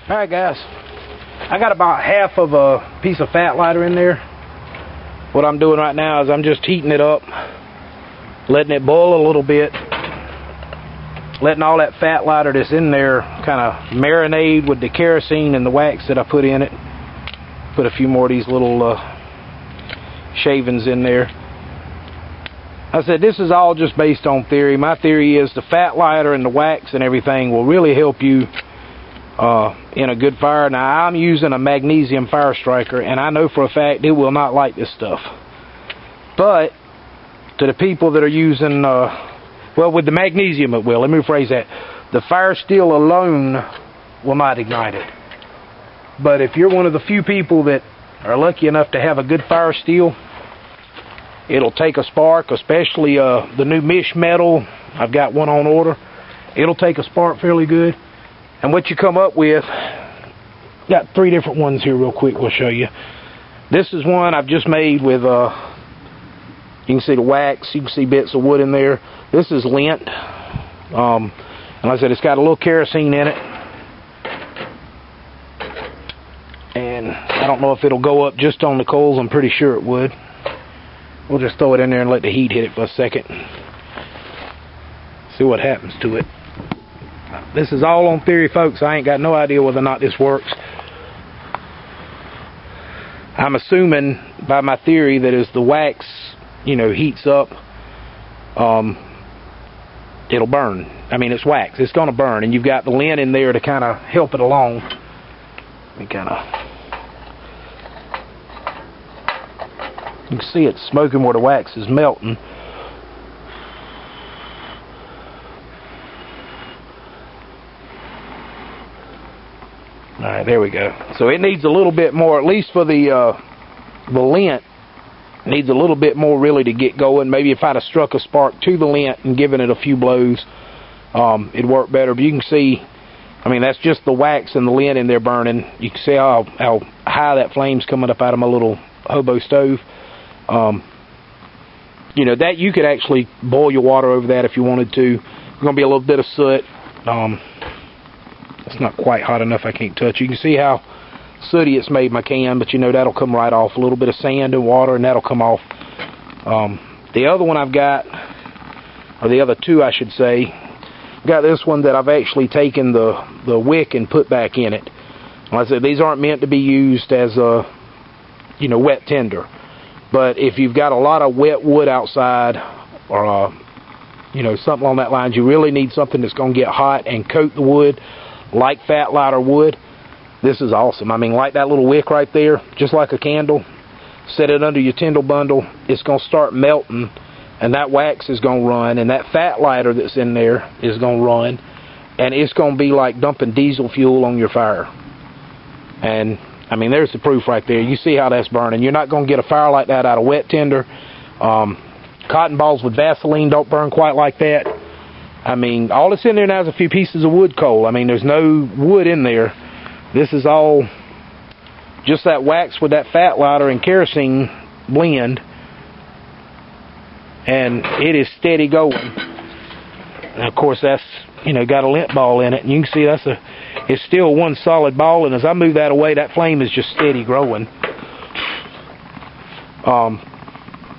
Alright guys, I got about half of a piece of fat lighter in there. What I'm doing right now is I'm just heating it up, letting it boil a little bit, letting all that fat lighter that's in there kind of marinate with the kerosene and the wax that I put in it. Put a few more of these little shavings in there. I said this is all just based on theory. My theory is the fat lighter and the wax and everything will really help you in a good fire. Now I'm using a magnesium fire striker, and I know for a fact it will not light this stuff. But to the people that are using, well, with the magnesium it will. Let me rephrase that. The fire steel alone will not ignite it. But if you're one of the few people that are lucky enough to have a good fire steel, it'll take a spark, especially the new mesh metal. I've got one on order. It'll take a spark fairly good. And what you come up with, got 3 different ones here real quick we'll show you. This is one I've just made with, you can see the wax, you can see bits of wood in there. This is lint. And like I said, it's got a little kerosene in it. And I don't know if it'll go up just on the coals. I'm pretty sure it would. We'll just throw it in there and let the heat hit it for a second. See what happens to it. This is all on theory, folks. I ain't got no idea whether or not this works. I'm assuming by my theory that as the wax, you know, heats up, it'll burn. I mean, it's wax. It's going to burn. And you've got the lint in there to kind of help it along. Let me kind of... You can see it smoking where the wax is melting. Alright, there we go. So it needs a little bit more, at least for the lint, needs a little bit more really to get going. Maybe if I'd have struck a spark to the lint and given it a few blows, it'd work better. But you can see, I mean, that's just the wax and the lint in there burning. You can see how high that flame's coming up out of my little hobo stove. You know, that you could actually boil your water over that if you wanted to. There's going to be a little bit of soot. It's not quite hot enough, I can't touch. You can see how sooty it's made my can, but you know, that'll come right off. A little bit of sand and water, and that'll come off. The other one I've got, or the other 2 I should say, I've got this one that I've actually taken the wick and put back in it. Like I said, these aren't meant to be used as a, you know, wet tinder. But if you've got a lot of wet wood outside, or you know, something along that lines, you really need something that's going to get hot and coat the wood like fat lighter wood. This is awesome. I mean, like that little wick right there, just like a candle. Set it under your tinder bundle. It's going to start melting, and that wax is going to run, and that fat lighter that's in there is going to run, and it's going to be like dumping diesel fuel on your fire. And I mean, there's the proof right there. You see how that's burning. You're not going to get a fire like that out of wet tinder. Cotton balls with Vaseline don't burn quite like that. I mean, all that's in there now is a few pieces of wood coal. I mean, there's no wood in there. This is all just that wax with that fat lighter and kerosene blend. And it is steady going. And of course, that's, you know, got a lint ball in it. And you can see it's still one solid ball. And as I move that away, that flame is just steady growing.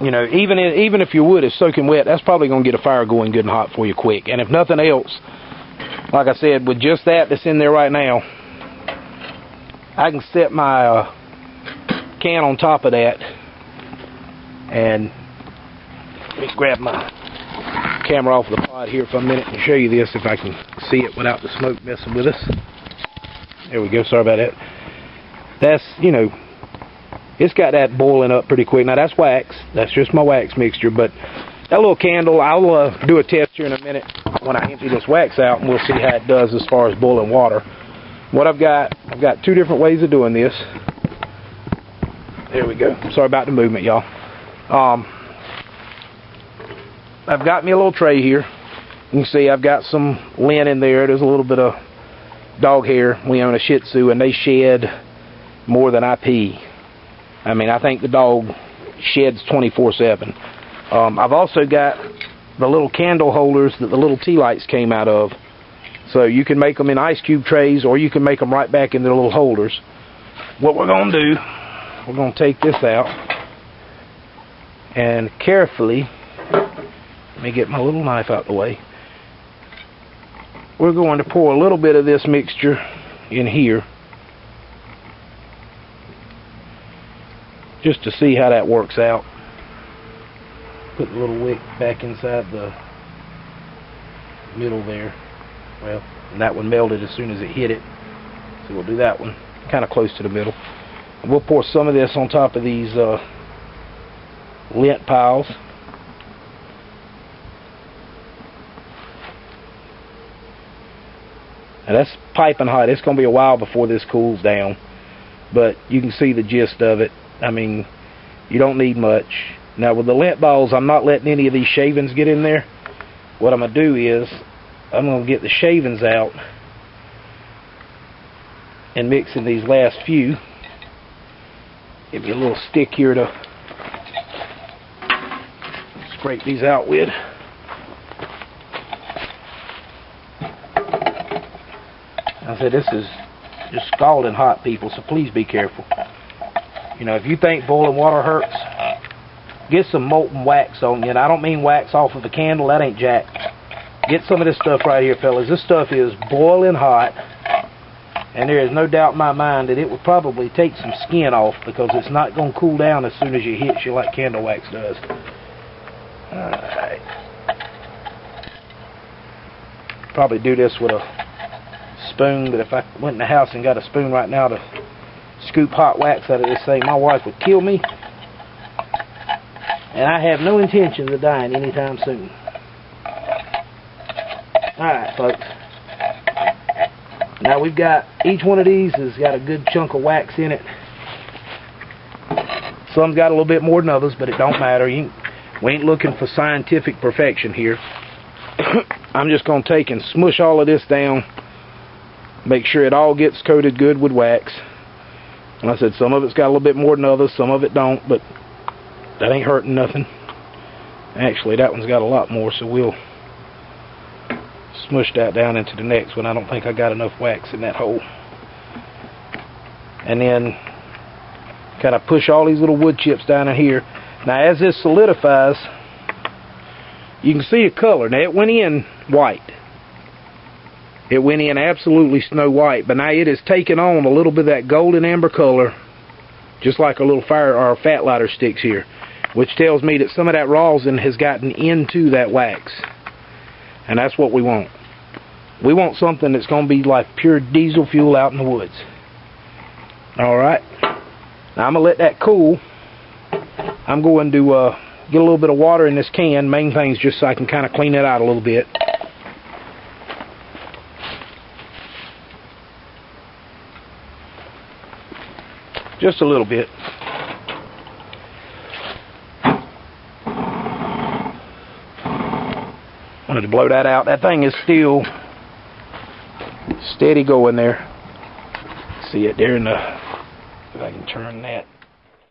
You know, even if your wood is soaking wet, that's probably going to get a fire going good and hot for you quick. And if nothing else, like I said, with just that's in there right now, I can set my can on top of that. And let me grab my camera off the pod here for a minute and show you this if I can see it without the smoke messing with us. There we go. Sorry about that. That's, you know, it's got that boiling up pretty quick. Now, that's wax. That's just my wax mixture. But that little candle, I'll do a test here in a minute when I empty this wax out, and we'll see how it does as far as boiling water. What I've got 2 different ways of doing this. There we go. Sorry about the movement, y'all. I've got me a little tray here. You can see I've got some lint in there. There's a little bit of dog hair. We own a Shih Tzu, and they shed more than I pee. I mean, I think the dog sheds 24/7. I've also got the little candle holders that the little tea lights came out of. So you can make them in ice cube trays, or you can make them right back in their little holders. What we're going to do, we're going to take this out and carefully, let me get my little knife out the way. We're going to pour a little bit of this mixture in here just to see how that works out. Put the little wick back inside the middle there. Well, and that one melted as soon as it hit it. So we'll do that one kind of close to the middle. And we'll pour some of this on top of these lint piles. Now that's piping hot. It's going to be a while before this cools down, but you can see the gist of it. I mean, you don't need much. Now with the lint balls, I'm not letting any of these shavings get in there. What I'm going to do is I'm going to get the shavings out and mix in these last few. Give me a little stick here to scrape these out with. I said this is just scalding hot, people, so please be careful. You know, if you think boiling water hurts, get some molten wax on you. And I don't mean wax off of the candle, that ain't jack. Get some of this stuff right here, fellas. This stuff is boiling hot, and there is no doubt in my mind that it will probably take some skin off, because it's not going to cool down as soon as it hits you like candle wax does. Alright. Probably do this with a spoon, but if I went in the house and got a spoon right now to scoop hot wax out of this thing, my wife would kill me. And I have no intention of dying anytime soon. Alright, folks. Now we've got, each one of these has got a good chunk of wax in it. Some's got a little bit more than others, but it don't matter. We ain't looking for scientific perfection here. I'm just going to take and smush all of this down. Make sure it all gets coated good with wax. And I said some of it's got a little bit more than others, some of it don't, but that ain't hurting nothing. Actually, that one's got a lot more, so we'll smush that down into the next one. I don't think I got enough wax in that hole. And then kind of push all these little wood chips down in here. Now as this solidifies, you can see a color. Now it went in white. It went in absolutely snow white, but now it has taken on a little bit of that golden amber color, just like a little fire or fat lighter sticks here, which tells me that some of that rosin has gotten into that wax. And that's what we want. We want something that's going to be like pure diesel fuel out in the woods. Alright. Now I'm going to let that cool. I'm going to get a little bit of water in this can. Main thing is just so I can kind of clean it out a little bit. Just a little bit. Wanted to blow that out. That thing is still steady going there. See it there in the, if I can turn that.